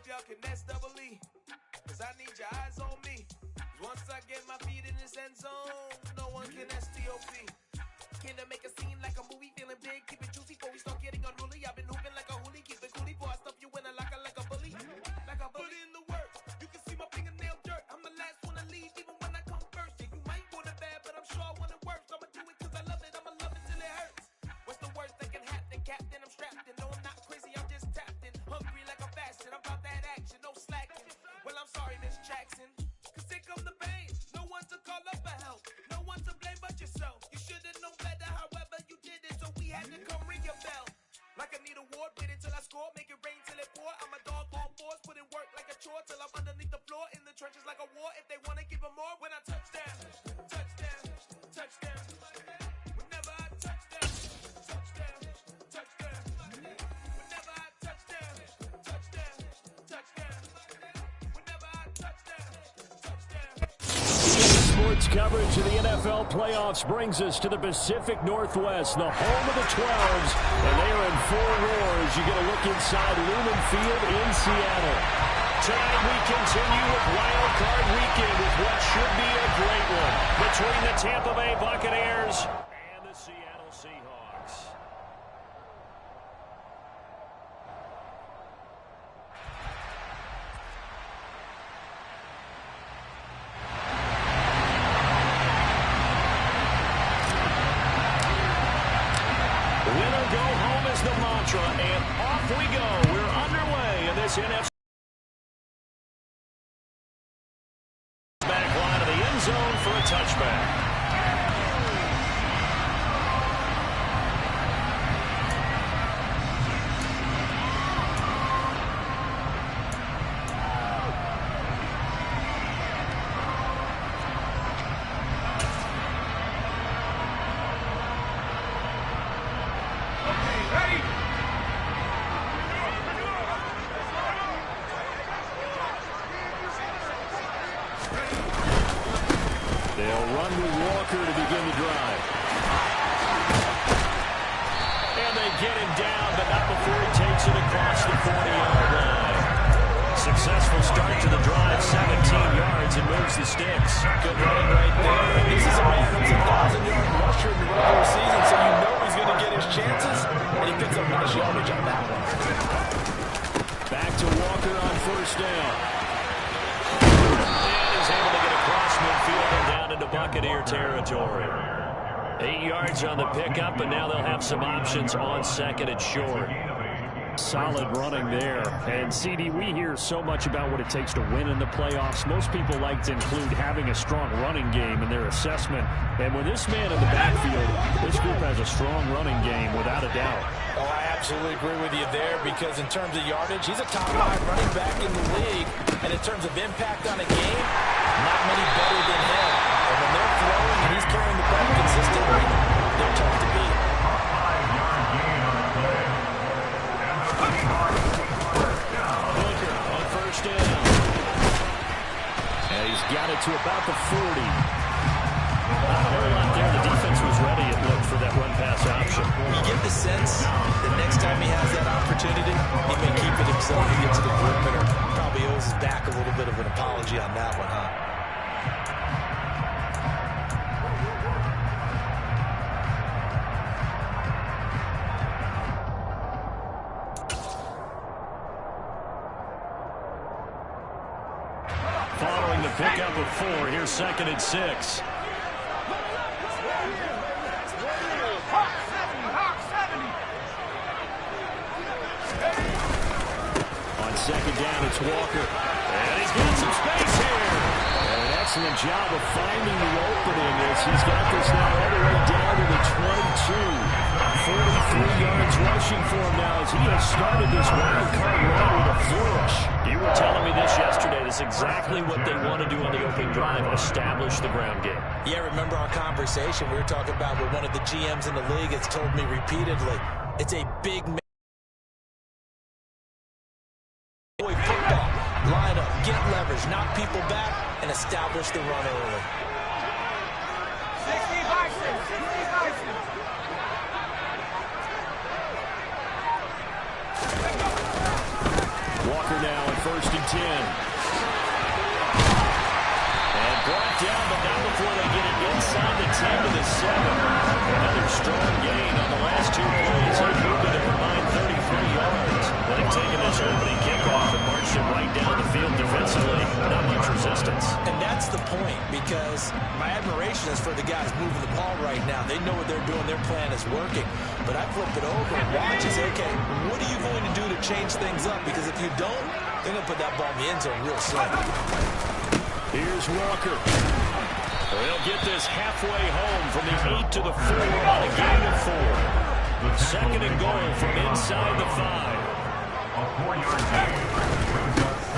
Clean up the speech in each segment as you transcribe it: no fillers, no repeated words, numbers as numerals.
y'all can nest double E. Cause I need your eyes on me. Once I get my feet in this end zone, no one can STOP. Can I make a scene like a movie? Feeling big, keep it juicy before we start getting unruly. I've been hooping like a hoolie, keep it coolie before I stuff you in a locker like a bully. Like a bully in the work. You can see my fingernail dirt. I'm the last one to leave, even when I come first. Yeah, you might want it bad, but I'm sure I want it worse. I'ma do it cause I love it. I'ma love it till it hurts. What's the worst that can happen? Captain, I'm strapped in. No, I'm not crazy, I'm just tapped in. Hungry like I'm fasting. I'm about that action, no slacking. Well, I'm sorry, Miss Jackson. Cause here come the pain. No one to call up for help. No one to blame but yourself. You should've known better, however you did it. So we had to come ring your bell. Like I need a award, wait until I score. Make it rain till it pour. I'm a dog on force, put in work like a chore. Till I'm underneath the floor, in the trenches like a war. If they wanna give them more, when I touch down, touchdown, touchdown. Whenever I touch down, touchdown, touchdown. Whenever I touch down, touchdown, touchdown. Whenever I touch down, touchdown. Sports coverage of the NFL playoffs brings us to the Pacific Northwest, the home of the 12s, and they are in full roars. You get a look inside Lumen Field in Seattle. Tonight we continue with Wild Card Weekend with what should be a great one between the Tampa Bay Buccaneers and the Seattle Seahawks. Winner go home is the mantra, and off we go. We're underway in this NFC back line of the end zone for a touchback. They'll run with Walker to begin the drive. And they get him down, but not before he takes it across the 40-yard line. Successful start to the drive, 17 yards, and moves the sticks. Good running right there. This is a man that's a 1,000-yard rusher in the regular season, so you know he's going to get his chances, and he picks up nice yardage on that one. Back to Walker on first down. Able to get across midfield and down into Buccaneer territory. 8 yards on the pickup, and now they'll have some options on second and short. Solid running there. And, CD, we hear so much about what it takes to win in the playoffs. Most people like to include having a strong running game in their assessment. And with this man in the backfield, this group has a strong running game, without a doubt. Oh, I absolutely agree with you there, because in terms of yardage, he's a top 5 running back in the league. And in terms of impact on a game, not many better than him. And when they're throwing and he's carrying the ball consistently, they're tough to beat. Booker on first down. And he's got it to about the 40. Not a whole lot there. The defense was ready, it looked, for that run-pass option. You get the sense that next time he has that opportunity, he may keep it himself and get to the perimeter. Probably owes his back a little bit of an apology on that one, huh? Following the pickup of 4, here's second and 6. On second down, it's Walker. And he's got some space here. And an excellent job of finding the opening as he's got this now all the way down to the 22. 43 yards rushing for him now as he has started this wild card run with a flourish. You were telling me this yesterday. This is exactly what they want to do on the opening drive, establish the ground game. Yeah, remember our conversation we were talking about with one of the GMs in the league has told me repeatedly, it's a big football. Line up, get leverage, knock people back, and establish the run early. 60 Bison, 60 Bison. Walker now in first and 10. And brought down, but not before they get it inside the 10 to the 7. Another strong gain on the last 2 plays. They moved it a combined 33 yards. They've taken this opening kickoff and marched it right down the field defensively. Not much resistance. And that's the point, because my admiration is for the guys moving the ball right now. They know what they're doing. Their plan is working. But I flip it over and watch and say, okay, what are you going to do to change things up? Because if you don't, they're going to put that ball in the end zone real soon. Here's Walker. They'll get this halfway home from the 8 to the 4 on a gain of 4. Second and goal from inside the 5. A 4-yard gain.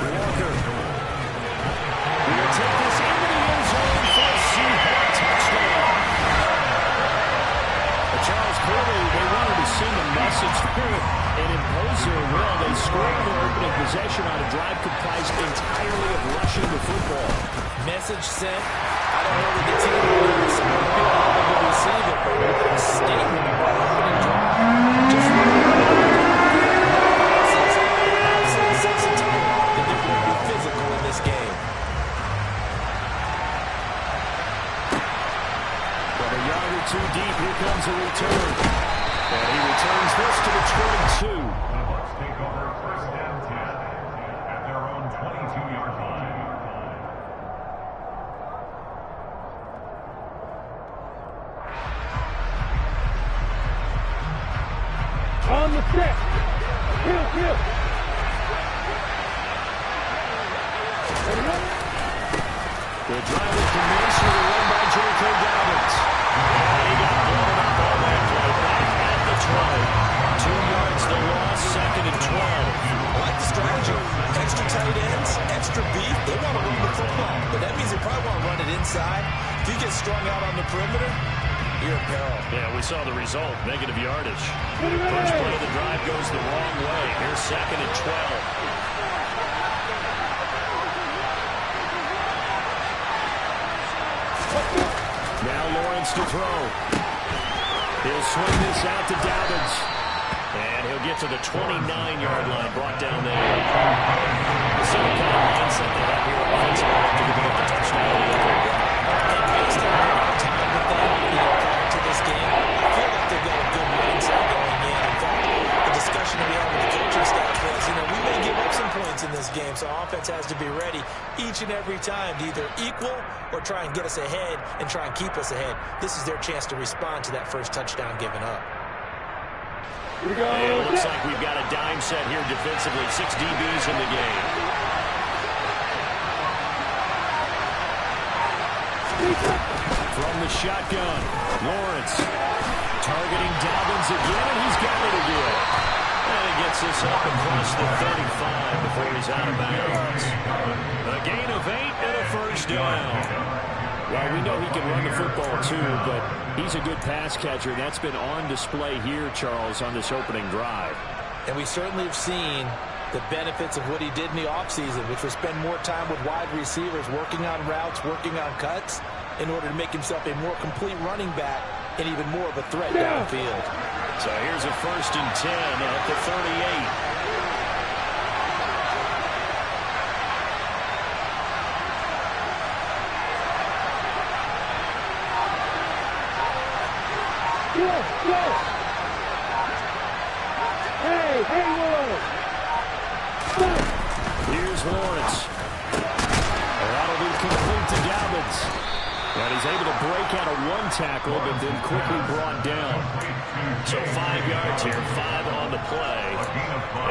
Walker. We'll take this into the end zone for a Seahawks touchdown. Charles, clearly they wanted to send a message through and impose their will. They scored their opening possession on a drive comprised entirely of rushing the football. Message sent. I don't know that the team will respond to it, how they will receive it, but a statement of our opening drive. Just sets a tone that they're going to be physical in this game. From a yard or two deep, here comes a return. And he returns this to the 22. The Bucs take over first and 10 at their own 22-yard line. On the set. Kill. The drive will commence with a run by J.K. Dobbins. And he got blown up on that play. Back at the 20. 2 yards the loss, second and 12. I like the strategy. Extra tight ends, extra beef. They want to run the football, but that means they probably want to run it inside. If you get strung out on the perimeter, you're in peril. Yeah, we saw the result, negative yardage. First play of the drive goes the wrong way. Here's second and 12. Now Lawrence to throw. He'll swing this out to Dobbins. And he'll get to the 29-yard line, brought down there. The same kind of mindset they have here offensively after giving up the touchdown. And based on our time with them, prior to this game, I feel like they've got a good mindset going in. In fact, the discussion that we had with the coaching staff was, we may give up some points in this game, so offense has to be ready each and every time to either equal or try and get us ahead and try and keep us ahead. This is their chance to respond to that first touchdown given up. Here we go. And it looks like we've got a dime set here defensively. 6 DBs in the game. From the shotgun, Lawrence targeting Dobbins again, and he's got it again. And he gets this up across the 35 before he's out of bounds. A gain of 8 and a first down. Well, we know he can run the football too, but he's a good pass catcher, and that's been on display here, Charles, on this opening drive. And we certainly have seen the benefits of what he did in the offseason, which was spend more time with wide receivers, working on routes, working on cuts, in order to make himself a more complete running back and even more of a threat downfield. So here's a first and 10 at the 38. Here's Lawrence. That'll be complete to Dobbins. And he's able to break out of one tackle, but then quickly brought down. So 5 yards here, 5 on the play.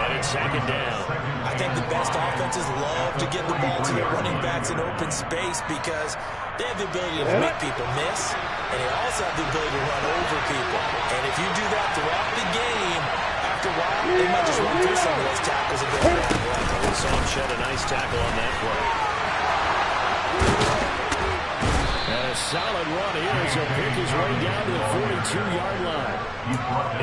And it's second down. I think the best offenses love to get the ball to their running backs in open space because they have the ability to make people miss, and they also have the ability to run over people. And if you do that throughout the game, after a while, they might just run through some of those tackles and get around. We saw him shed a nice tackle on that play. And a solid run here as he'll pick his way down to the 42-yard line.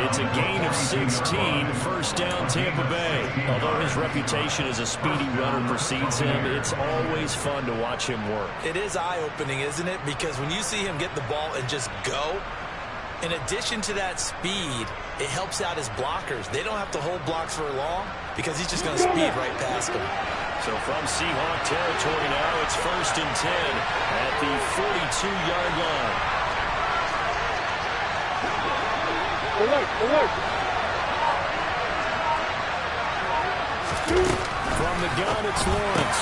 It's a gain of 16, first down Tampa Bay. Although his reputation as a speedy runner precedes him, it's always fun to watch him work. It is eye-opening, isn't it? Because when you see him get the ball and just go, in addition to that speed, it helps out his blockers. They don't have to hold blocks for long because he's just going to speed right past them. So from Seahawk territory now, it's 1st and 10 at the 42-yard line. Alert, alert. From the gun, it's Lawrence.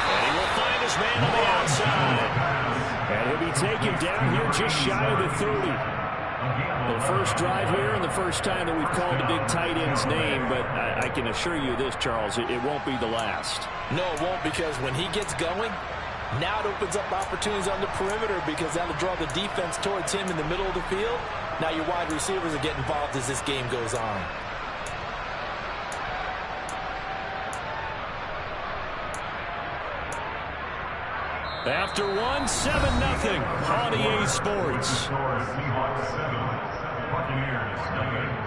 And he will find his man on the outside. And he'll be taken down here just shy of the 30. The first drive here and the first time that we've called a big tight end's name, but I can assure you this, Charles, it won't be the last. No, it won't, because when he gets going, now it opens up opportunities on the perimeter because that'll draw the defense towards him in the middle of the field. Now your wide receivers are getting involved as this game goes on. After 1, 7-0 on EA Sports. Seahawks 7, Buccaneers 9.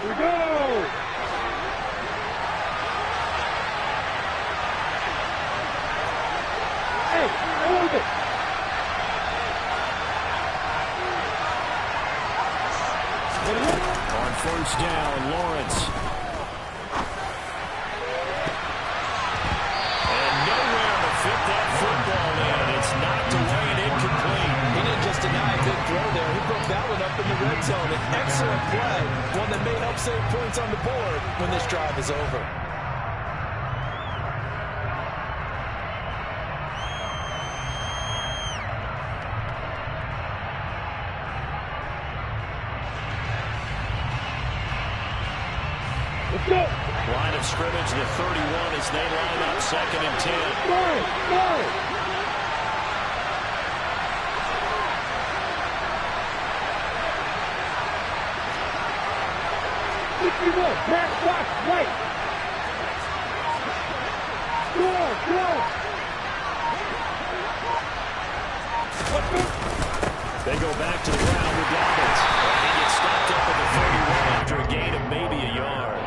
We go! Hey, hold it! On 1st down, Lawrence. And nowhere to fit that football in. It's knocked away and incomplete. He didn't just deny a good throw there. He broke that one up in the red zone. An excellent play, one that may help save points on the board when this drive is over. Let's go! Line of scrimmage, the 31 as they line up 2nd and 10. Go! Back, box, right. Go. They go back to the ground with Dobbins. And he gets stopped up at the 31 after a gain of maybe a yard.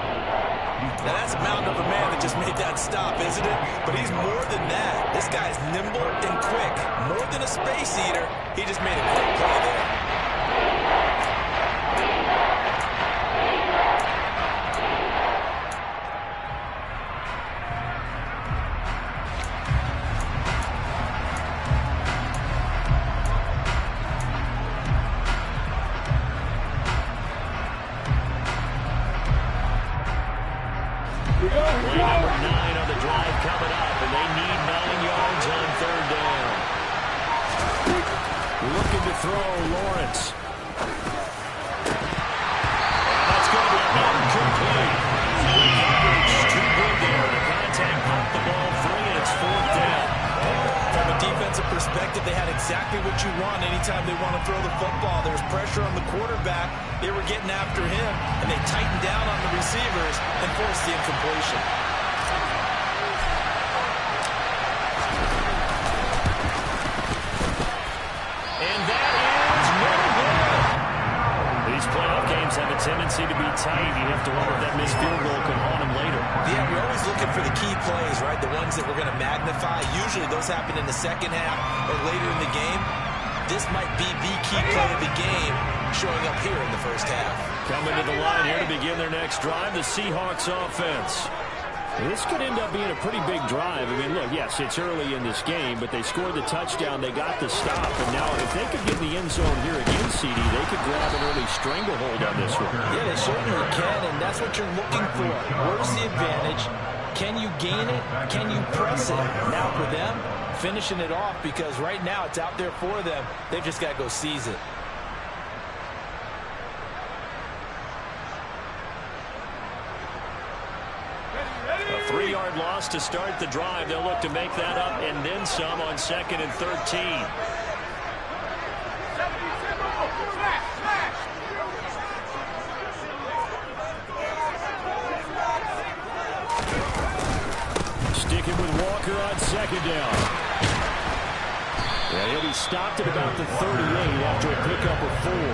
Now that's a mountain of a man that just made that stop, isn't it? But he's more than that. This guy's nimble and quick. More than a space eater. He just made a quick play there. Play number 9 on the drive coming up, and they need 9 yards on 3rd down. Looking to throw, Lawrence. And that's going to be incomplete. Coverage too good there. The contact popped the ball free, and it's 4th down. From a defensive perspective, they had exactly what you want anytime they want to throw the football. There was pressure on the quarterback. They were getting after him, and they tightened down on the receivers and forced the incompletion. And that is no good. These playoff games have a tendency to be tight. You have to wonder if that missed field goal can haunt them later. Yeah, we're always looking for the key plays, right? The ones that we're going to magnify. Usually those happen in the second half or later in the game. This might be the key play of the game showing up here in the first half. Coming to the line here to begin their next drive, the Seahawks offense. This could end up being a pretty big drive. I mean, look, yes, it's early in this game, but they scored the touchdown, they got the stop, and now if they could get in the end zone here again, CD, they could grab an early stranglehold on this one. Yeah, they certainly can, and that's what you're looking for. Where's the advantage? Can you gain it? Can you press it? Now for them, finishing it off, because right now it's out there for them. They've just got to go seize it. A 3-yard loss to start the drive. They'll look to make that up and then some on 2nd and 13. Sticking with Walker on 2nd down. And he'll be he stopped at about the 38 after a pickup of 4. Well,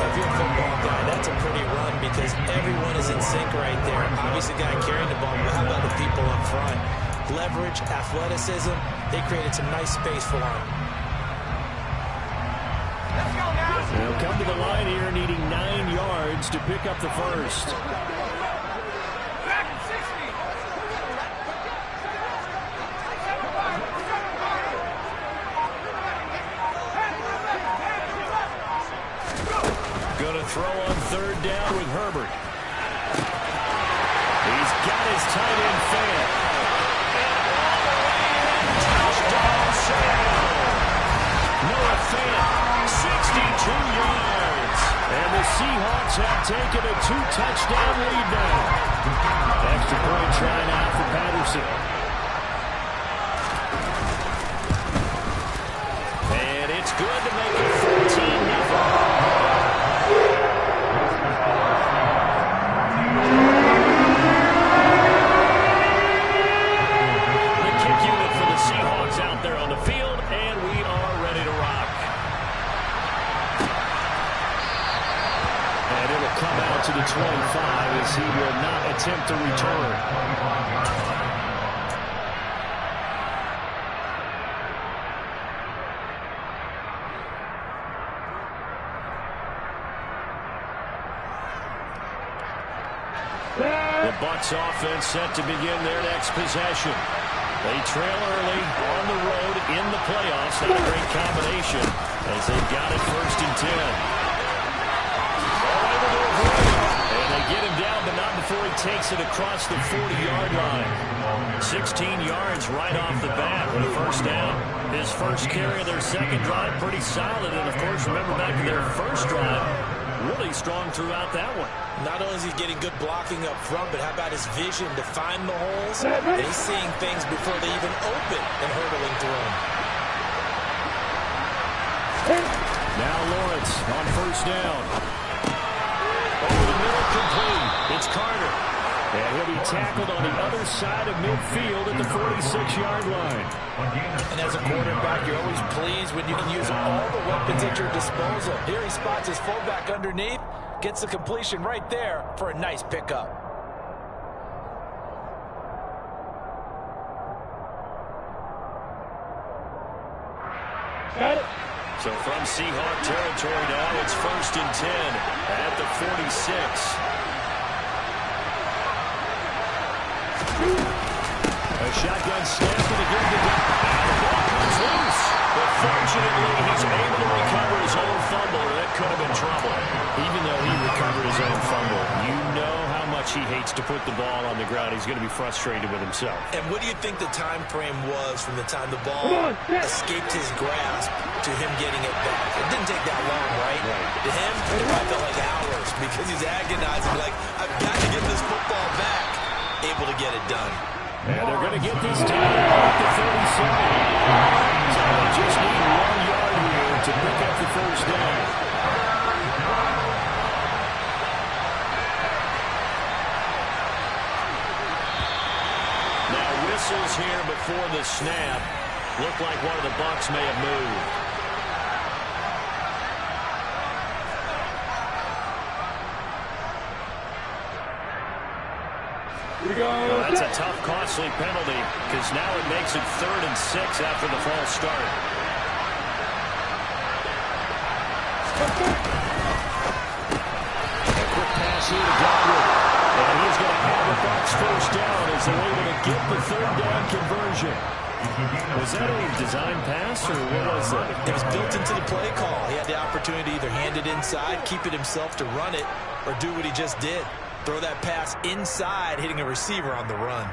if you're a football guy, that's a pretty run because everyone is in sync right there. Obviously, the guy carrying the ball, but how about the people up front? Leverage, athleticism, they created some nice space for him. They'll come to the line here needing 9 yards to pick up the first. Going to throw on 3rd down with Herbert. He's got his tight end fan. Touchdown, Noah Fant, 62 yards. And the Seahawks have taken a 2-touchdown lead now. Extra point try now for Patterson. And it's good to make it 14-0. Seahawks out there on the field, and we are ready to rock. And it'll come out to the 25 as he will not attempt to return. The Bucs offense set to begin their next possession. They trail early on the road in the playoffs. Not a great combination as they've got it 1st and 10. Able to avoid it. And they get him down, but not before he takes it across the 40-yard line. 16 yards right off the bat with a 1st down. His first carry of their second drive, pretty solid. And, of course, remember back to their first drive, really strong throughout that one. Not only is he getting good blocking up front, but how about his vision to find the holes? And he's seeing things before they even open and hurdling through them. Now Lawrence on 1st down. Over the middle, complete. It's Carter. And he'll be tackled on the other side of midfield at the 46-yard line. And as a quarterback, you're always pleased when you can use all the weapons at your disposal. Here he spots his fullback underneath, gets the completion right there for a nice pickup. Got it. So from Seahawk territory now, it's 1st and 10 at the 46. A shotgun snap and again the ball comes loose. But fortunately, he's able to recover his own fumble, or that could have been trouble. Even though he recovered his own fumble, you know how much he hates to put the ball on the ground. He's going to be frustrated with himself. And what do you think the time frame was from the time the ball escaped his grasp to him getting it back? It didn't take that long, right? To him, it probably felt like hours because he's agonizing, like, I've got to get this football back. Able to get it done. And they're going to get this down at the 37. So they just need 1 yard here to pick up the 1st down. Now whistles here before the snap. Looked like one of the Bucs may have moved. Well, that's a tough, costly penalty because now it makes it 3rd and 6 after the false start. A quick pass here to Godwin. And he's going to have the Bucs 1st down as they're able to get the 3rd down conversion. Was that a design pass or what was that? It was built into the play call. He had the opportunity to either hand it inside, keep it himself to run it, or do what he just did. Throw that pass inside, hitting a receiver on the run.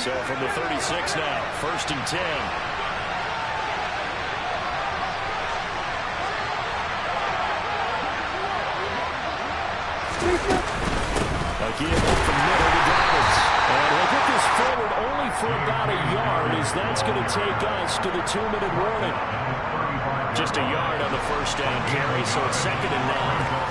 So from the 36 now, 1st and 10. Again, up the middle to Dobbins. And he'll get this forward only for about a yard as that's going to take us to the 2-minute warning. Just a yard on the 1st down carry, so it's 2nd and 9.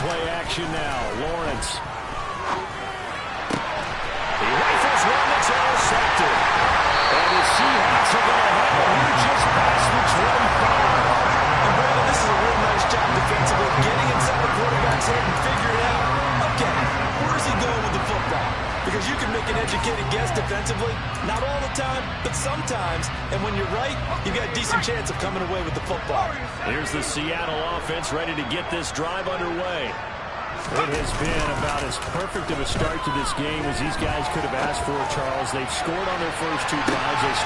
play action now. Lawrence. He rifles one that's intercepted. And the Seahawks are going to have it here just past the 25. And Brandon, this is a real nice job defensively, getting inside the quarterback's head and figuring out, okay, where's he going with the football? Because you can make an educated guess defensively, not all the time, but sometimes. And when you're right, you've got a decent chance of coming away with the football. Here's the Seattle offense ready to get this drive underway. It has been about as perfect of a start to this game as these guys could have asked for, Charles. They've scored on their first two drives. It's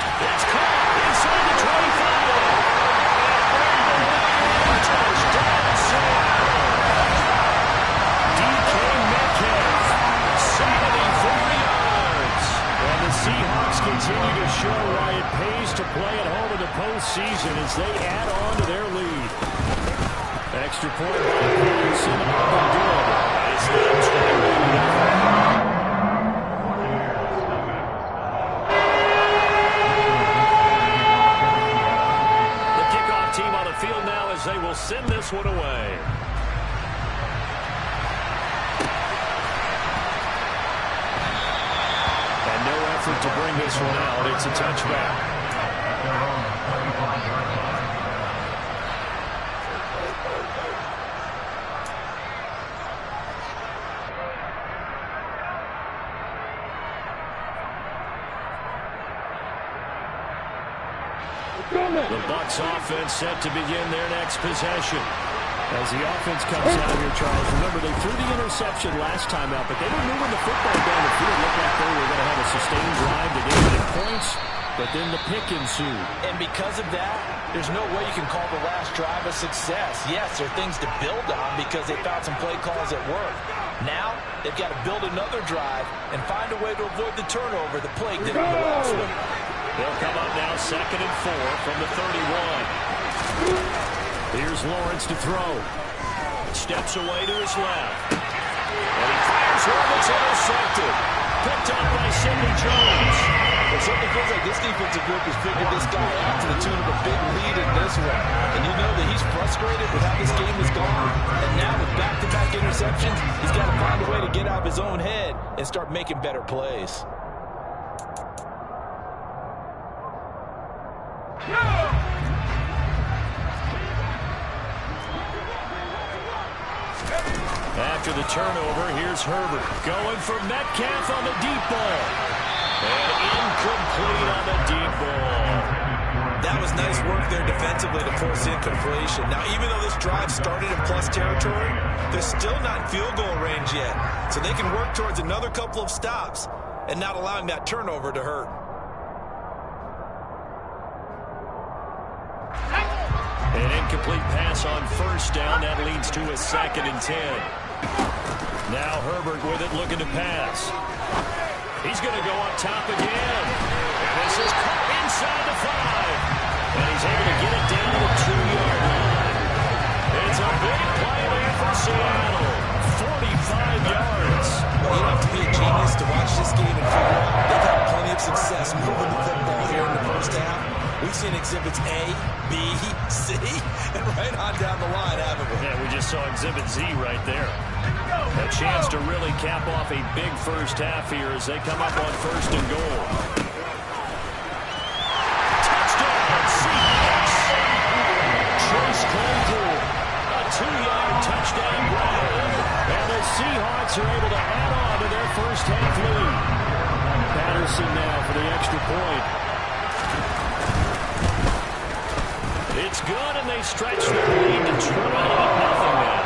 caught inside the 25. Touchdown, Seattle. DK Metcalf, 74 yards. And the Seahawks continue to show why it pays to play at home in the postseason as they add on to their lead. Extra point by Patterson, up and good. It's now 21-0. The kickoff team on the field now as they will send this one away. And no effort to bring this one out. It's a touchback. The Bucs offense set to begin their next possession. As the offense comes out here, Charles, remember they threw the interception last time out, but they were moving the football down the field. Looked like they were going to have a sustained drive. They didn't get points, but then the pick ensued. And because of that, there's no way you can call the last drive a success. Yes, there are things to build on because they found some play calls that work. Now, they've got to build another drive and find a way to avoid the turnover that plagued them in the last one. They'll come up now 2nd and 4 from the 31. Here's Lawrence to throw. Steps away to his left. And he fires one that's intercepted. Picked up by Sidney Jones. It certainly feels like this defensive group has figured this guy out to the tune of a big lead in this one. And you know that he's frustrated with how this game has gone. And now with back-to-back interceptions, he's got to find a way to get out of his own head and start making better plays. After the turnover, here's Herbert going for Metcalf on the deep ball. And incomplete on the deep ball. That was nice work there defensively to force incompletion. Now, even though this drive started in plus territory, they're still not in field goal range yet. So they can work towards another couple of stops and not allowing that turnover to hurt. An incomplete pass on first down. That leads to a 2nd and 10. Now Herbert with it, looking to pass. He's going to go up top again. And this is caught inside the 5. And he's able to get it down to the 2-yard line. It's a big play there for Seattle. 45 yards. Well, you don't have to be a genius to watch this game and figure out they've had plenty of success moving the football here in the first half. We've seen exhibits A, B, C, and right on down the line, haven't we? Yeah, we just saw exhibit Z right there. A chance to really cap off a big first half here as they come up on 1st and goal. Touchdown, Seahawks! Chase Claypool, a 2-yard touchdown grab. And the Seahawks are able to add on to their first half lead. Patterson now for the extra point. It's good, and they stretch their lead to 28-0 now.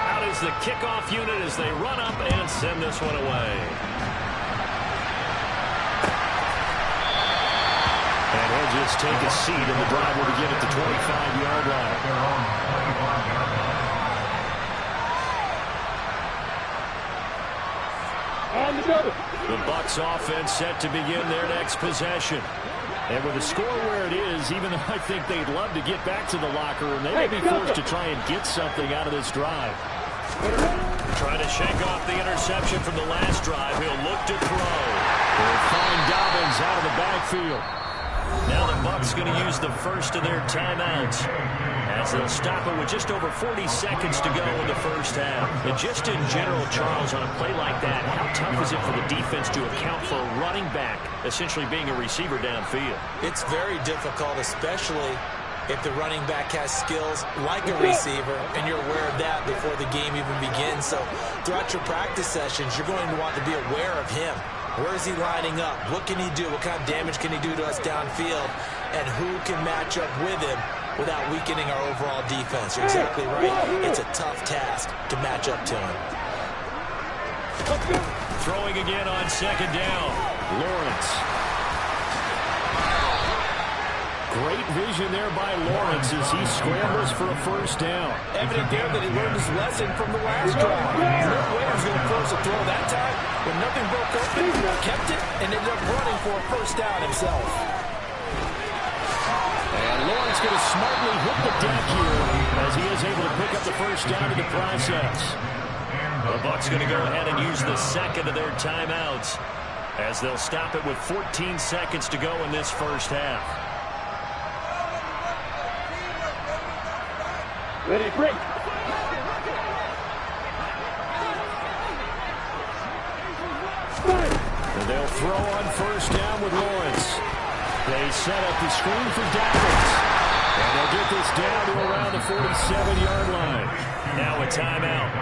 Out is the kickoff unit as they run up and send this one away. And he'll just take a seat, and the drive will begin at the 25-yard line. The Bucs offense set to begin their next possession. And with the score where it is, even though I think they'd love to get back to the locker room, they may be forced to try and get something out of this drive. Trying to shake off the interception from the last drive. He'll look to throw. They'll find Dobbins out of the backfield. Now the Bucs going to use the first of their timeouts as they'll stop it with just over 40 seconds to go in the first half. And just in general, Charles, on a play like that, how tough is it for the defense to account for a running back essentially being a receiver downfield? It's very difficult, especially if the running back has skills like a receiver, and you're aware of that before the game even begins. So throughout your practice sessions, you're going to want to be aware of him. Where is he lining up? What can he do? What kind of damage can he do to us downfield? And who can match up with him without weakening our overall defense? You're exactly right. It's a tough task to match up to him. Throwing again on second down. Lawrence. Great vision there by Lawrence as he scrambles for a first down. Evident there that he learned his lesson from the last drive. No way he was going to force a throw that time. When nothing broke open, kept it, and ended up running for a first down himself. And Lawrence going to smartly hit the deck here as he is able to pick up the first down in the process. The Bucs going to go ahead and use the second of their timeouts as they'll stop it with 14 seconds to go in this first half. Ready, break. And they'll throw on first down with Lawrence. They set up the screen for Dobbins. And they'll get this down to around the 47-yard line. Now a timeout.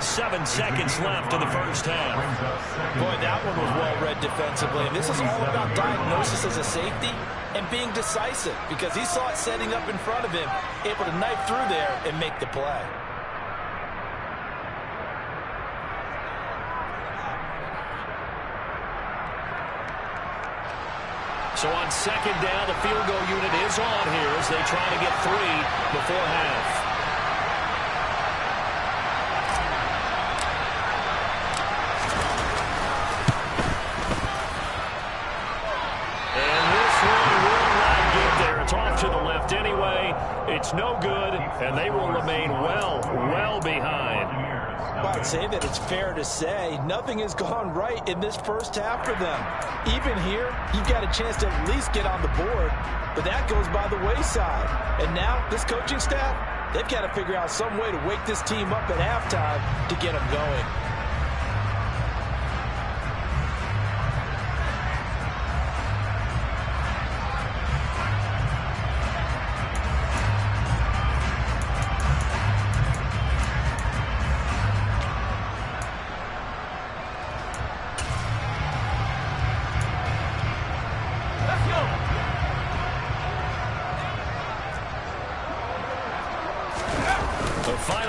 7 seconds left in the first half. Boy, that one was well read defensively. And this is all about diagnosis as a safety and being decisive, because he saw it setting up in front of him, able to knife through there and make the play. So on second down, the field goal unit is on here as they try to get 3 before half. It's off to the left anyway. It's no good, and they will remain well behind. I'd say that it's fair to say nothing has gone right in this first half for them. Even here, you've got a chance to at least get on the board, but that goes by the wayside. And now, this coaching staff, they've got to figure out some way to wake this team up at halftime to get them going.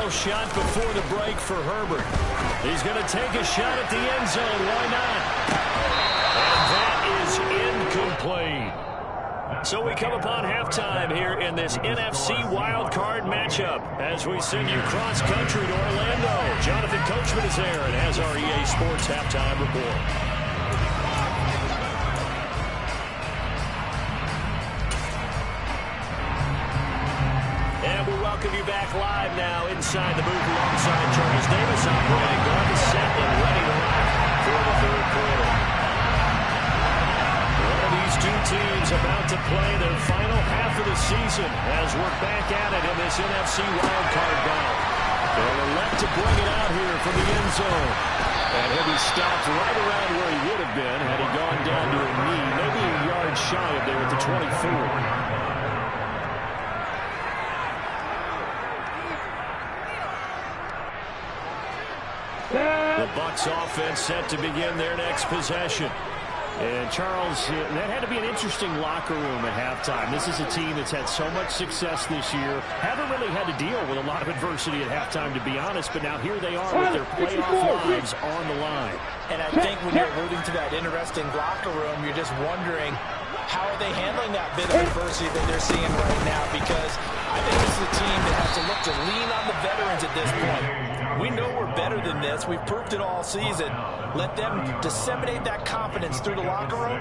Shot before the break for Herbert. He's going to take a shot at the end zone. Why not? And that is incomplete. So we come upon halftime here in this NFC wildcard matchup as we send you cross-country to Orlando. Jonathan Coachman is there and has our EA Sports halftime report. Welcome you back live now inside the booth alongside Charles Davis operating guard is set and ready to rock for the third quarter. One of these two teams about to play their final half of the season as we're back at it in this NFC wildcard bout. They'll elect to bring it out here from the end zone. And he'll be stopped right around where he would have been had he gone down to a knee, maybe a yard shy of there at the 24. The Bucs offense set to begin their next possession. And Charles, that had to be an interesting locker room at halftime. This is a team that's had so much success this year. Haven't really had to deal with a lot of adversity at halftime, to be honest. But now here they are with their playoff lives on the line. And I think when you're alluding to that interesting locker room, you're just wondering, how are they handling that bit of adversity that they're seeing right now? Because I think this is a team that has to look to lean on the veterans at this point. We know we're better than this. We've proved it all season. Let them disseminate that confidence through the locker room.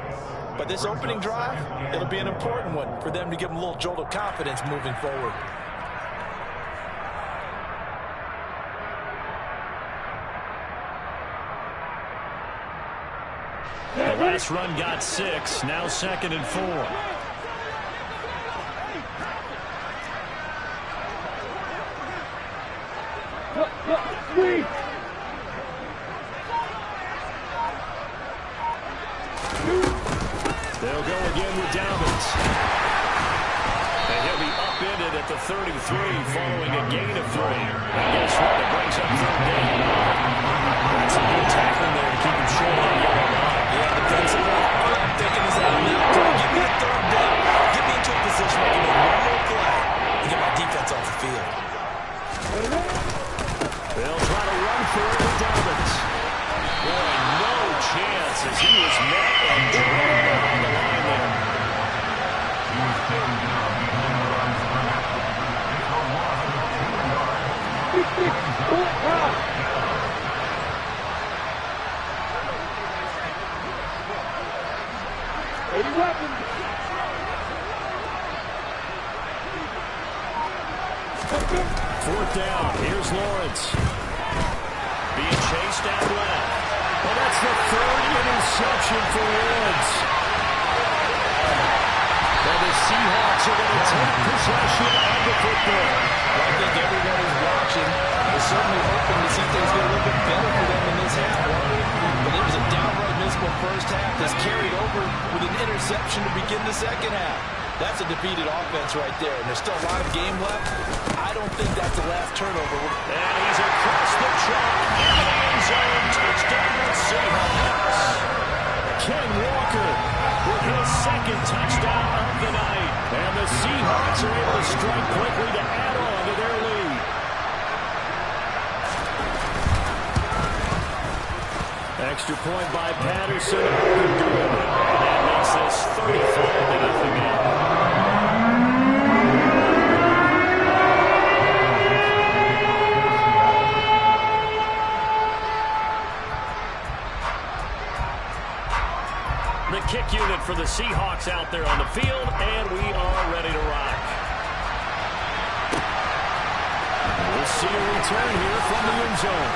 But this opening drive, it'll be an important one for them to give them a little jolt of confidence moving forward. The last run got 6. Now 2nd and 4. They'll go again with Dobbins. And he'll be upended at the 33 following a gain of 3. And guess what? It brings up 3rd down. That's a good tackle there to keep him short on the yellow line. Yeah, defensively, all I'm thinking is that now, give me a 3rd down. Get me into a position where I can make one more play and get my defense off the field. They'll try to run for it with Dobbins. Boy, no chance as he was met and dragged behind the line there. He's taken down behind the line of scrimmage. It's a loss of 2 yards. Fourth down. Here's Lawrence. Being chased out left. Well, that's the 3rd interception for Woods. And the Seahawks are going to take possession of the football. I think everyone is watching. They're certainly hoping to see things get a little bit better for them in this half. But it was a downright miserable first half that's carried over with an interception to begin the second half. That's a defeated offense right there, and there's still a lot of game left. I don't think that's the last turnover. And he's across the chalk in the end zone. Touchdown, Seahawks. Ken Walker with his 2nd touchdown of the night. And the Seahawks are able to strike quickly to add on to their lead. Extra point by Patterson. Good. That makes this 35-0 now. The kick unit for the Seahawks out there on the field, and we are ready to rock. We'll see a return here from the end zone.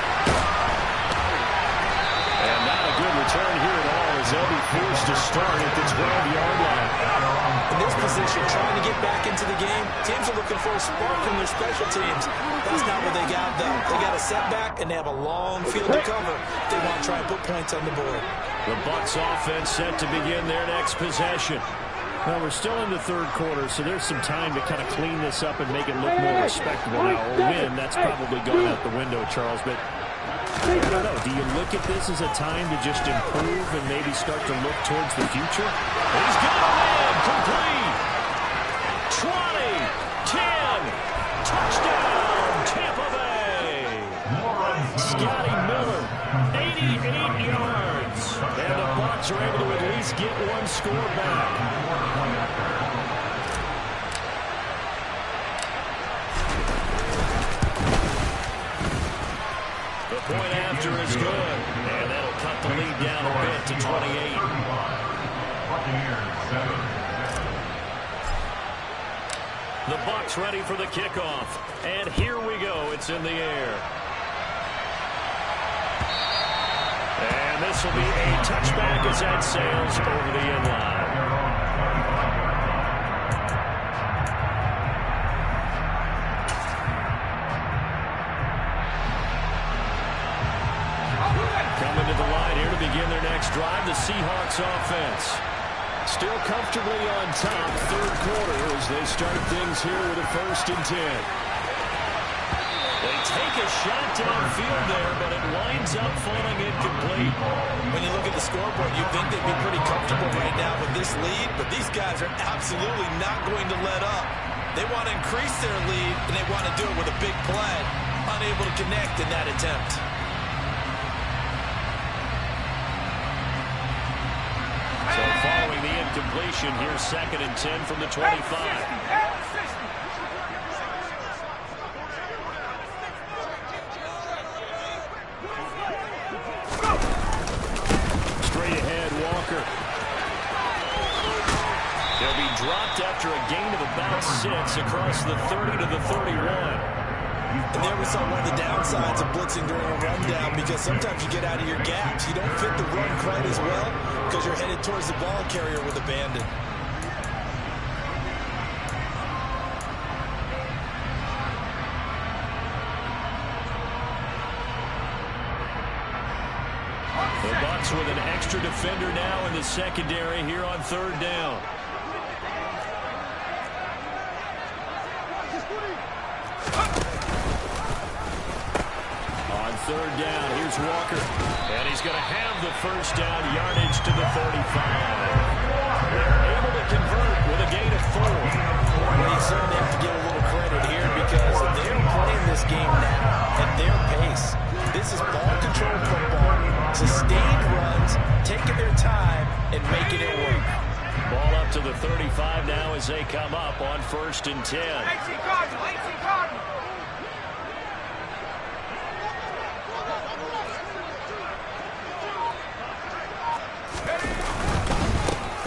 And not a good return here at all as they'll be forced to start at the 12-yard line. In this position, trying to get back into the game, teams are looking for a spark from their special teams. That's not what they got, though. They got a setback, and they have a long field to cover. They want to try and put points on the board. The Bucs offense set to begin their next possession. Well, we're still in the 3rd quarter, so there's some time to kind of clean this up and make it look more respectable. Now, a win, that's probably gone out the window, Charles, but I don't know. Do you look at this as a time to just improve and maybe start to look towards the future? He's got a man complete. 20, 10, touchdown, Tampa Bay. Scotty Miller, 88 yards. And the Bucs are able to at least get one score back. The point after is good, and that'll cut the lead down a bit to 28. Buccaneers 7. The Bucs ready for the kickoff, and here we go. It's in the air. And this will be a touchback as that sails over the end line. Coming to the line here to begin their next drive, the Seahawks offense. Still comfortably on top, 3rd quarter as they start things here with a 1st and 10. They take a shot downfield there, but it winds up falling incomplete. When you look at the scoreboard, you'd think they'd be pretty comfortable right now with this lead, but these guys are absolutely not going to let up. They want to increase their lead, and they want to do it with a big play. Unable to connect in that attempt. So following the incompletion, here's 2nd and 10 from the 25. Straight ahead, Walker. They'll be dropped after a gain of about 6 across the 30 to the 31. And there we saw one of the downsides of blitzing during a rundown, because sometimes you get out of your gaps. You don't fit the run quite as well because you're headed towards the ball carrier with abandon. The Bucs with an extra defender now in the secondary here on third down. On third down, here's Walker. And he's going to have the first down, yardage to the 35. They're able to convert with a gain of 4. Well, you certainly have to give a little credit here because they're playing this game now at their pace. This is ball control football. Sustained runs, taking their time, and making it work. Ball up to the 35 now as they come up on 1st and 10.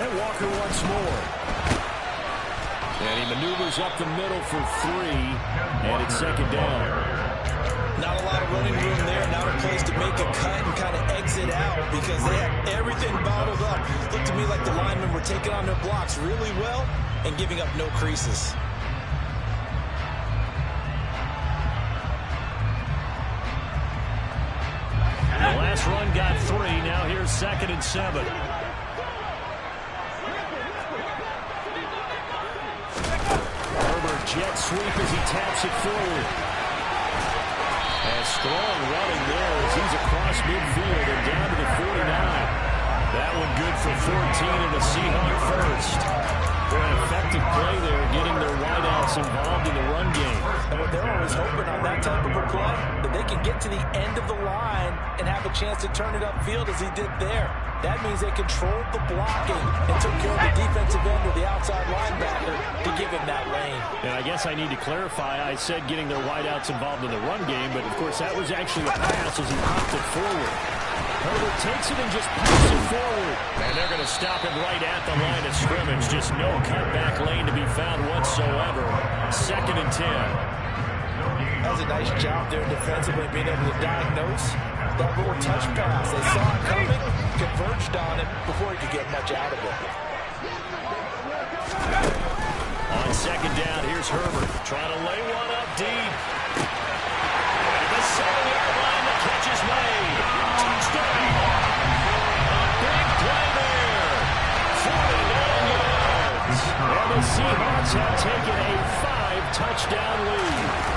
And Walker once more. And he maneuvers up the middle for 3, and it's 2nd down. Not a lot of running room there, not a place to make a cut and kind of exit out because they have everything bottled up. Looked to me like the linemen were taking on their blocks really well and giving up no creases. The last run got 3. Now here's 2nd and 7. Herbert jet sweep as he taps it forward. And strong running there as he's across midfield and down to the 49. That one good for 14 and a Seahawk first. For an effective play there, getting their wideouts involved in the run game. And what they're always hoping on that type of a play, that they can get to the end of the line and have a chance to turn it upfield as he did there. That means they controlled the blocking and took care of the defensive end or the outside linebacker to give him that lane. And I guess I need to clarify, I said getting their wideouts involved in the run game, but of course that was actually a pass as he popped it forward. Herbert takes it and just pops it forward. And they're going to stop him right at the line of scrimmage. Just no cutback lane to be found whatsoever. 2nd and 10. That was a nice job there defensively, being able to diagnose that little touch pass. They saw it coming, converged on it before he could get much out of it. On 2nd down, here's Herbert trying to lay one up deep. At the 7-yard line, the catch is made. Touchdown! A big play there. 49 yards. And the Seahawks have taken a 5-touchdown lead.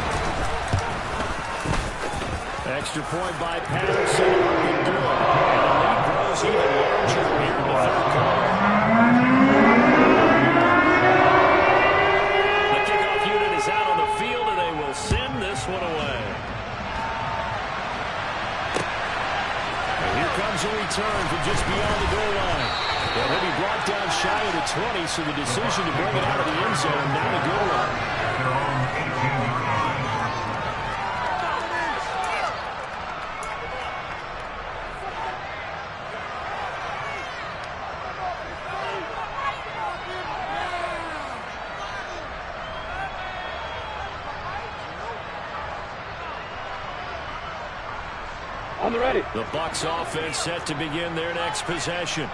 Extra point by Patterson. And good. And the lead grows even larger here in the 3rd quarter. The kickoff unit is out on the field, and they will send this one away. And here comes a return from just beyond the goal line. And he'll be brought down shy of the 20, so the decision to bring it out of the end zone, not a good one. On the ready. The Bucs offense set to begin their next possession.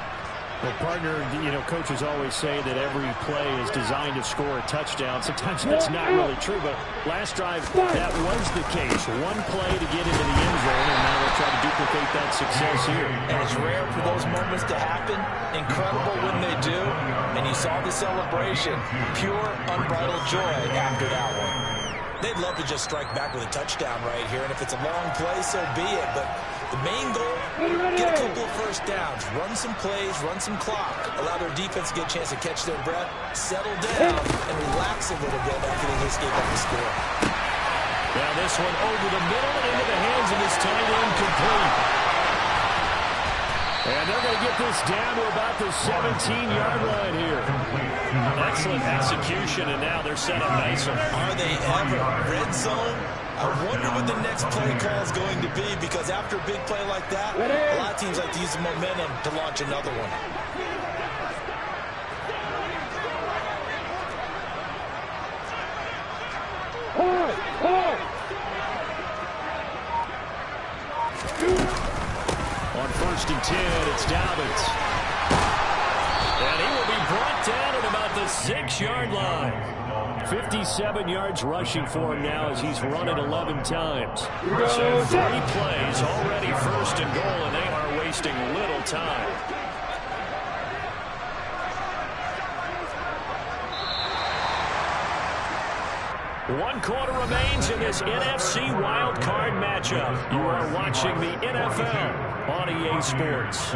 Well, partner, coaches always say that every play is designed to score a touchdown. Sometimes that's not really true, but last drive, that was the case. One play to get into the end zone, and now they'll try to duplicate that success here. And it's rare for those moments to happen. Incredible when they do. And you saw the celebration. Pure, unbridled joy after that one. They'd love to just strike back with a touchdown right here, and if it's a long play, so be it. But the main goal, get a couple of first downs, run some plays, run some clock, allow their defense to get a chance to catch their breath, settle down, and relax a little bit after they just gave up the score. Now this one over the middle into the hands of this tight end, complete. And they're going to get this down to about the 17-yard line here. Excellent execution, and now they're set up nicely. Are they ever? Red zone? I wonder what the next play call is going to be, because after a big play like that, a lot of teams like to use the momentum to launch another one. 1st and 10. It's Dobbins. And he will be brought down at about the 6-yard line. 57 yards rushing for him now as he's run it 11 times. So 3 plays already 1st and goal, and they are wasting little time. One quarter remains in this NFC Wild Card matchup. You are watching the NFL on EA Sports.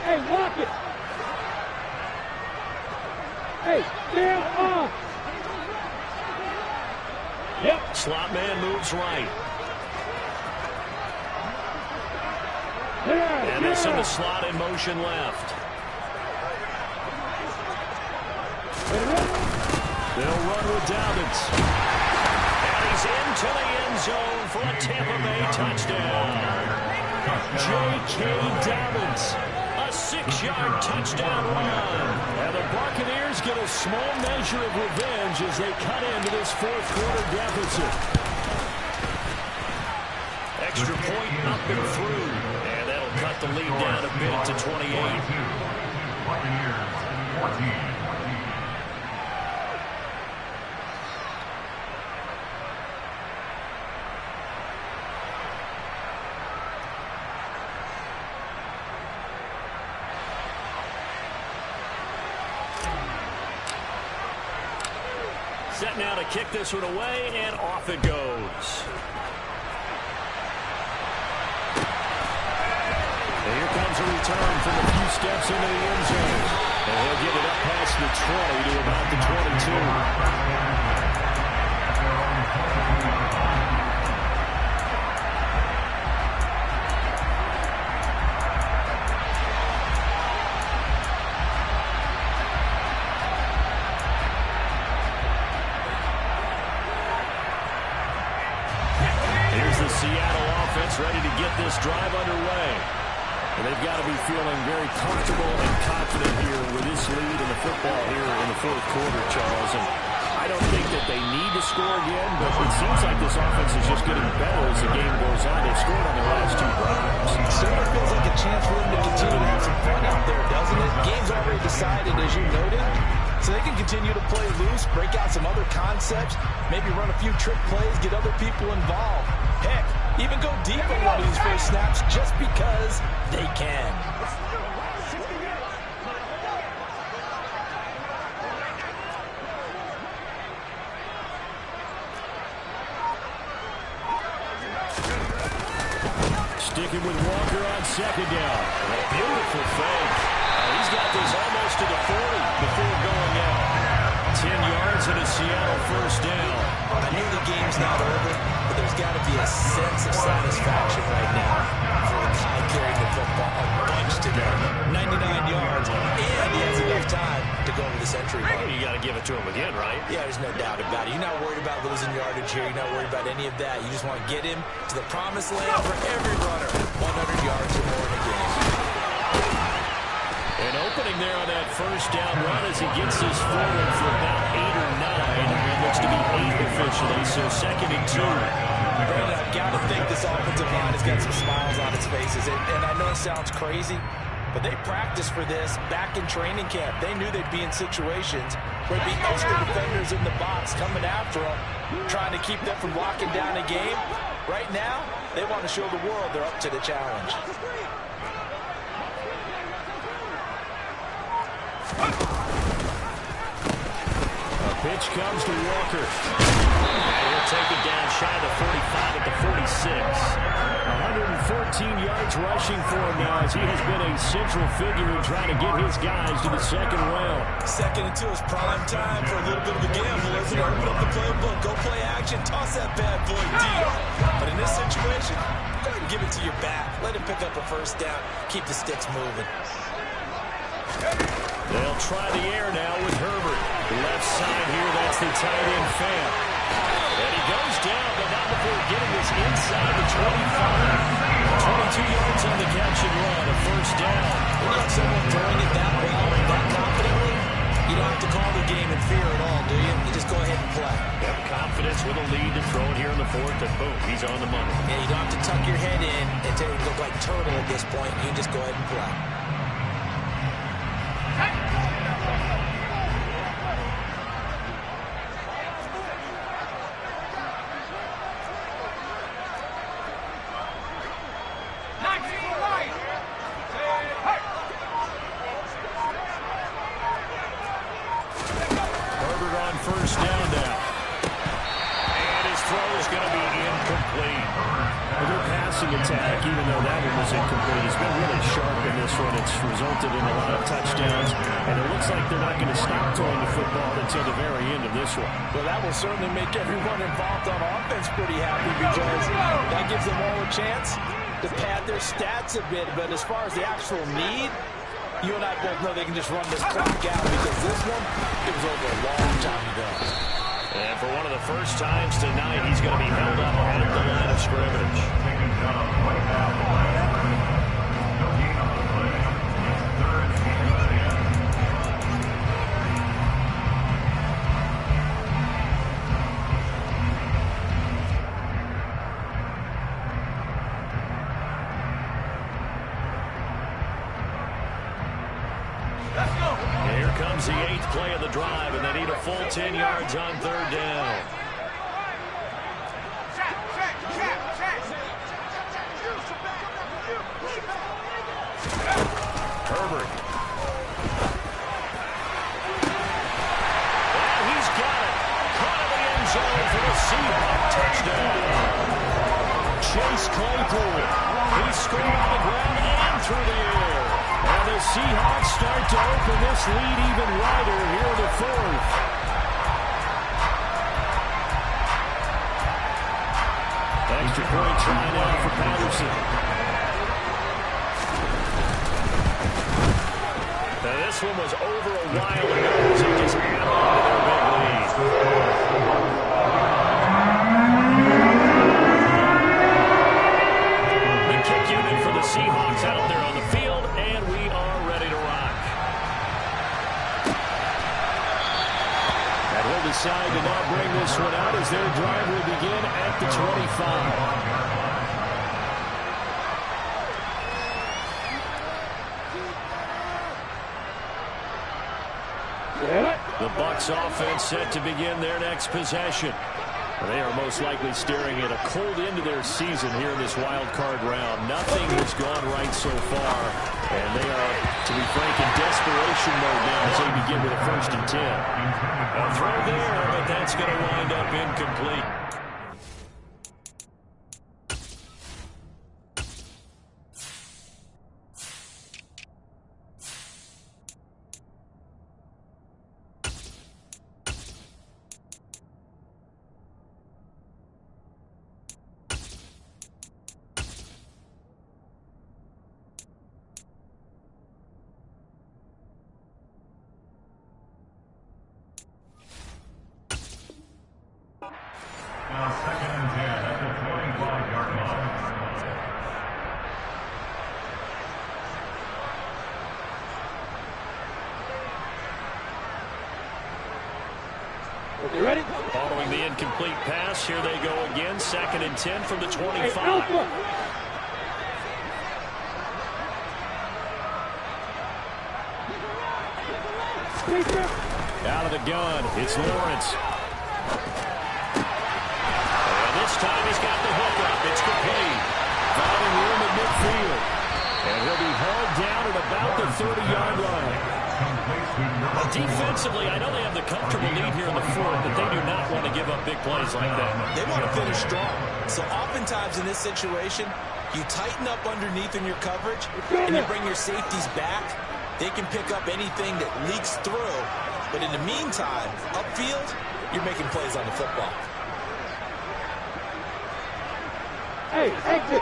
Hey, lock it! Hey, stand off! Yep. Slot man moves right. And this in the slot in motion left. They'll run with Dobbins. And he's into the end zone for a Tampa Bay touchdown. J.K. Dobbins, a 6-yard touchdown run. And the Buccaneers get a small measure of revenge as they cut into this 4th quarter deficit. Extra point up and through. And that'll cut the lead down a bit to 28. Buccaneers 14. Set now to kick this one away, and off it goes. And here comes a return from a few steps into the end zone. And he'll get it up past the 20 to about the 22. Seattle offense ready to get this drive underway. And they've got to be feeling very comfortable and confident here with this lead in the football here in the 4th quarter, Charles. And I don't think that they need to score again, but it seems like this offense is just getting better as the game goes on. They've scored on their last 2 drives. It certainly feels like a chance for them to continue to have some fun out there, doesn't it? Game's already decided, as you noted. So they can continue to play loose, break out some other concepts, maybe run a few trick plays, get other people involved. Heck, even go deep on one of these first snaps just because they can. Sticking with Walker on 2nd down. A beautiful fake. He's got this almost to the 40 before going out. 10 yards and a Seattle 1st down. I know the game's not over, but there's got to be a sense of satisfaction right now for the guy carrying the football a bunch today. 99 yards, and he has enough time to go over the century mark. You got to give it to him again, right? Yeah, there's no doubt about it. You're not worried about losing yardage here. You're not worried about any of that. You just want to get him to the promised land for every runner. 100 yards or more in a game. An opening there on that 1st down run as he gets this forward for about 8 or 9. It looks to be 8 officially, so 2nd and 2. Brandon, I've got to think this offensive line has got some smiles on its faces. And I know it sounds crazy, but they practiced for this back in training camp. They knew they'd be in situations where there'd be extra defenders in the box coming after them, trying to keep them from locking down a game. Right now, they want to show the world they're up to the challenge. A pitch comes to Walker. And he'll take it down shy of the 45 at the 46. 114 yards rushing for him now as he has been a central figure in trying to get his guys to the 2nd round. 2nd and 2 is prime time for a little bit of a gamble, isn't it? Open up the playbook, go play action, toss that bad boy deep. But in this situation, go ahead and give it to your back. Let him pick up a 1st down, keep the sticks moving. They'll try the air now with Herbert. Left side here, that's the tight end Fant. And he goes down, but not before getting this inside the 25. money. Yeah, you don't have to tuck your head in and look like turtle at this point. You just go ahead and play. First down now. And his throw is going to be incomplete. Their passing attack, even though that one was incomplete, has been really sharp in this one. It's resulted in a lot of touchdowns, and it looks like they're not going to stop throwing the football until the very end of this one. Well, that will certainly make everyone involved on offense pretty happy because that gives them all a chance to pad their stats a bit. But as far as the actual need, you and I both know they can just run this clock out because this one, it was over a long time ago. And for one of the first times tonight, he's going to be held up at the line of scrimmage. Taken down right now the line of scrimmage. No gain on the play. It's third and 10. Here comes the 8th play of the drive, and they need a full 10 yards on third down. Herbert. And he's got it. Caught in the end zone for the Seahawks touchdown. Chase Claypool. He scored on the ground and through the air. And the Seahawks start to open this lead even wider here in the 4th. Extra point try now for Patterson. Now this one was over a while ago as they just add on to their big lead. The kick unit for the Seahawks out there on the field, and we are ready to rock. And he'll decide to now bring this one out as their drive will begin at the 25. The Bucs offense set to begin their next possession. They are most likely staring at a cold end to their season here in this wild card round. Nothing has gone right so far, and they are, to be frank, in desperation mode now as they begin with a 1st and 10. A throw there, but that's going to wind up incomplete. Now 2nd and 10 at the 25-yard line. Okay, ready? Following the incomplete pass, here they go again. 2nd and 10 from the 25. Hey, Alpha. Out of the gun, it's Lawrence. And this time he's got the hook up. It's complete. Finding room at midfield. And he'll be held down at about the 30-yard line. Defensively, I know they have the comfortable lead here in the 4th, but they do not want to give up big plays like that. They want to finish strong. So oftentimes in this situation, you tighten up underneath in your coverage, and you bring your safeties back. They can pick up anything that leaks through. But in the meantime, upfield, you're making plays on the football. Hey, exit.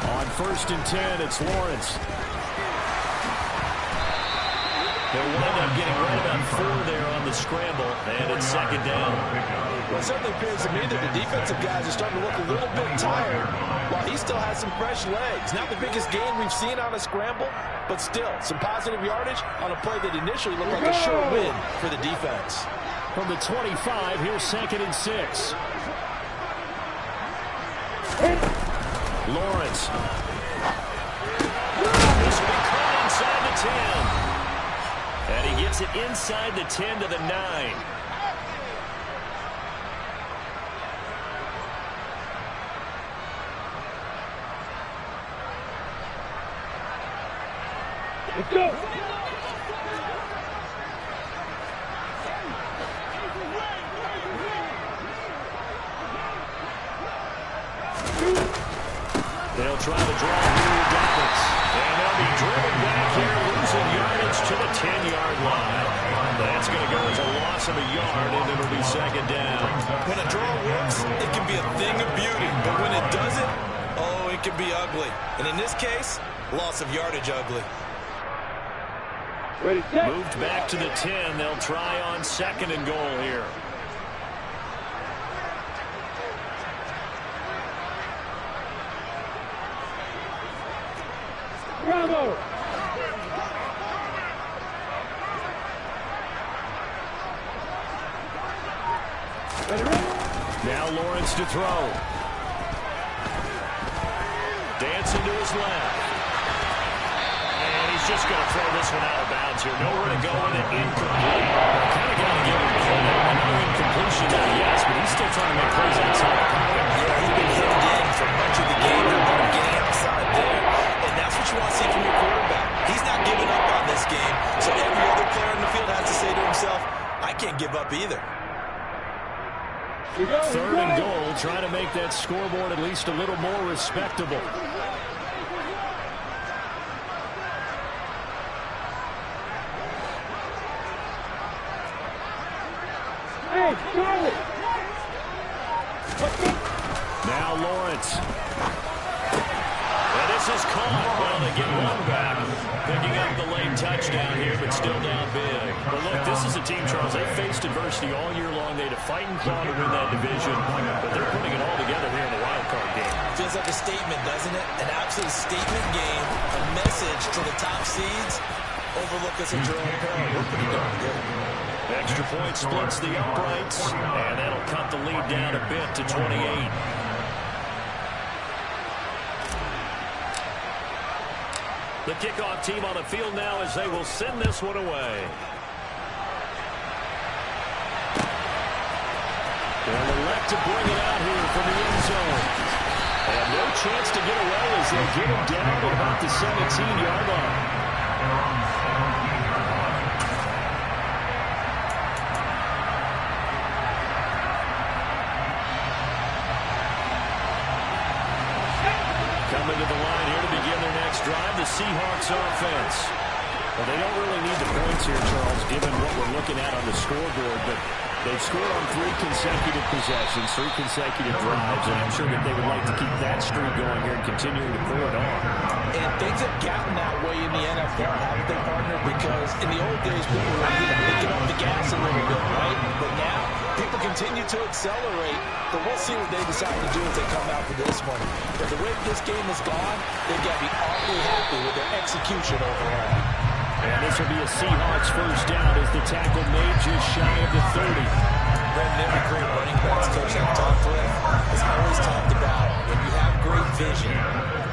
On 1st and 10, it's Lawrence. They'll wind up getting right about 4 there on the scramble, and it's 2nd down. Well, it certainly appears to me that the defensive guys are starting to look a little bit tired, while he still has some fresh legs. Not the biggest gain we've seen on a scramble, but still, some positive yardage on a play that initially looked like a sure win for the defense. From the 25, here's 2nd and 6. Lawrence. This will be caught inside the 10. And he gets it inside the 10 to the 9. Let's go. They'll try to draw Julio Dobbins. And they'll be driven back here, losing yardage to the 10-yard line. That's going to go as a loss of a yard, and it'll be 2nd down. When a draw works, it can be a thing of beauty. But when it doesn't, oh, it can be ugly. And in this case, loss of yardage ugly. Ready, set. Moved back to the 10. They'll try on 2nd and goal here. Bravo. Now Lawrence to throw. Dancing to his left. And he's just going to throw this one out of bounds here. Nowhere to go with it. Incomplete. Kind of got to give him credit. Another incompletion there, yes, but he's still trying to make plays outside the pocket. Yeah, he's been hemmed in for much of the game. They're getting outside there. And that's what you want to see from your quarterback. He's not giving up on this game. So every other player in the field has to say to himself, I can't give up either. 3rd and goal, trying to make that scoreboard at least a little more respectable. Hey, Charlie. Now Lawrence. And this is caught. Well, they get one back. Picking up the late touchdown here, but still down big. But look, this is a team, Charles, they faced adversity all year long. They had to fight and claw to win that division, but they're putting it all together here in the wild card game. Feels like a statement, doesn't it? An absolute statement game, a message to the top seeds. Overlook us at your own peril. We're pretty darn good. Extra point splits the uprights, and that'll cut the lead down a bit to 28. The kickoff team on the field now as they will send this one away. They'll elect to bring it out here from the end zone. And no chance to get away as they get him down at about the 17-yard line. Coming to the line here to begin their next drive, the Seahawks offense. Well, they don't really need the points here, Charles, given what we're looking at on the scoreboard, but they've scored on 3 consecutive possessions, 3 consecutive drives, and I'm sure that they would like to keep that streak going here and continuing to pull it on. And things have gotten that way in the NFL, haven't they, partner? Because in the old days, people were picking up the gas a little bit, right? But now, people continue to accelerate, but we'll see what they decide to do if they come out for this one. But the way this game has gone, they've got to be awfully happy with their execution overall. And this will be a Seahawks first down as the tackle made just shy of the 30. Brandon, every great running backs coach I've talked with has always talked about when you have great vision,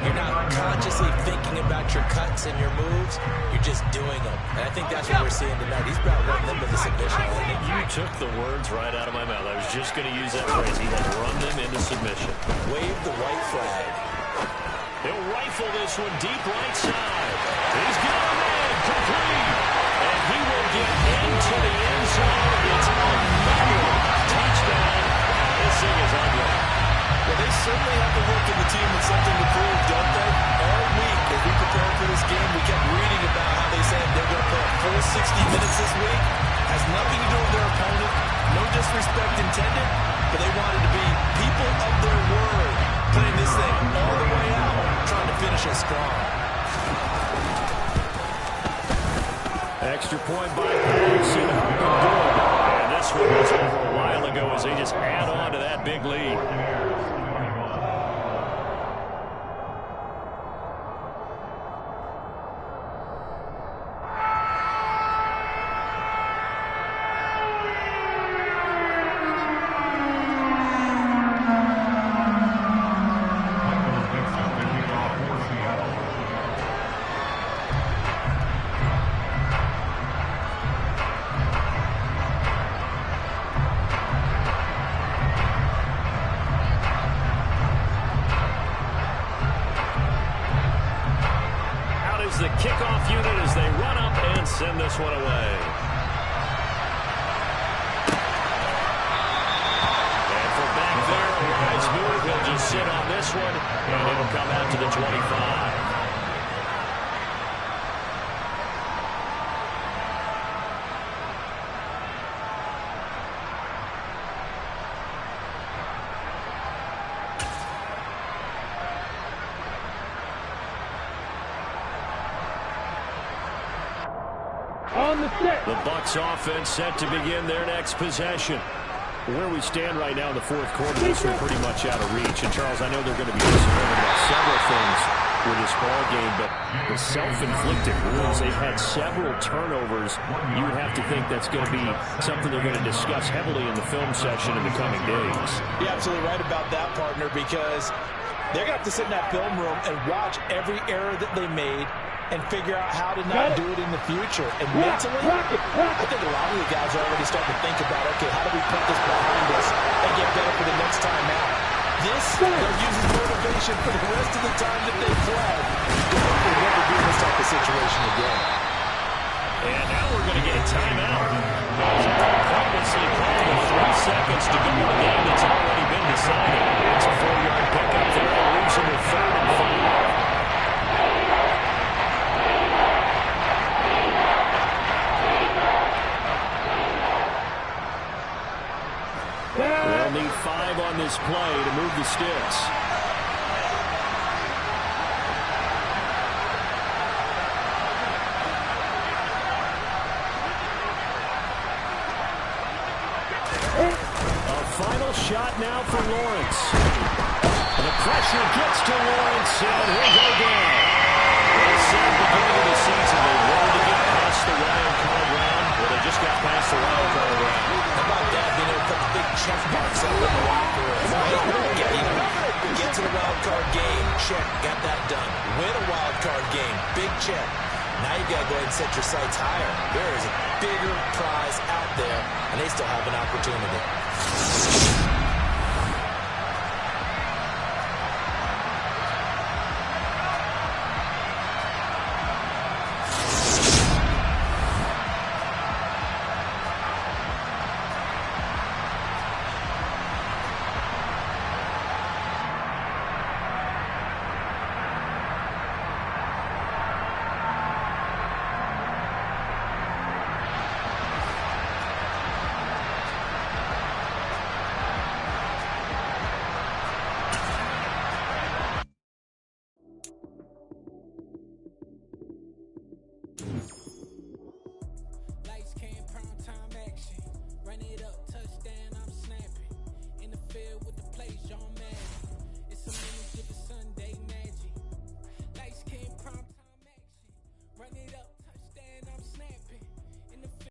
you're not consciously thinking about your cuts and your moves, you're just doing them. And I think that's what we're seeing tonight. He's about running them to the submission. You took the words right out of my mouth. I was just going to use that phrase. He has run them into submission. Wave the white flag. He'll rifle this one deep right side. He's got a man complete. And he will get into the end zone. It's another touchdown. This thing is ugly. Well, they certainly have to work in the team with something to prove, don't they? All week, as we prepared for this game, we kept reading about how they said they're going to play a full 60 minutes this week. Has nothing to do with their opponent. No disrespect intended, but they wanted to be people of their word, playing this thing all the way out, trying to finish it strong. Extra point by Patterson. And this one was over a while ago as they just add on to that big lead. send this one away. And for back there, a wise move. He'll just sit on this one, and it'll come out to the 25. On the set. The Bucs offense set to begin their next possession. Where we stand right now in the fourth quarter, this is pretty much out of reach. And, Charles, I know they're going to be disappointed about several things with this ball game, but the self-inflicted wounds, they've had several turnovers. You would have to think that's going to be something they're going to discuss heavily in the film session in the coming days. You're absolutely right about that, partner, because they're going to have to sit in that film room and watch every error that they made and figure out how to not do it in the future. And mentally, I think a lot of the guys are already starting to think about, okay, how do we put this behind us and get better for the next time out? This, they'll use as motivation for the rest of the time that they play. We'll never be in this type of situation again. And now we're going to get a timeout. Purposely called with 3 seconds to go in the game that's already been decided. It's a 4-yard pickup there. It leaves them with 3rd and 5. They'll need 5 on this play to move the sticks. A final shot now for Lawrence. And the pressure gets to Lawrence, and he'll go down. They said at the beginning of the season they wanted to get past the wild card round. Well, they just got past the wild card round. How about that, being able to put the big check marks up in the locker room? Get to the wild card game, check, got that done. Win a wild card game, big check. Now you got to go ahead and set your sights higher. There is a bigger prize out there, and they still have an opportunity.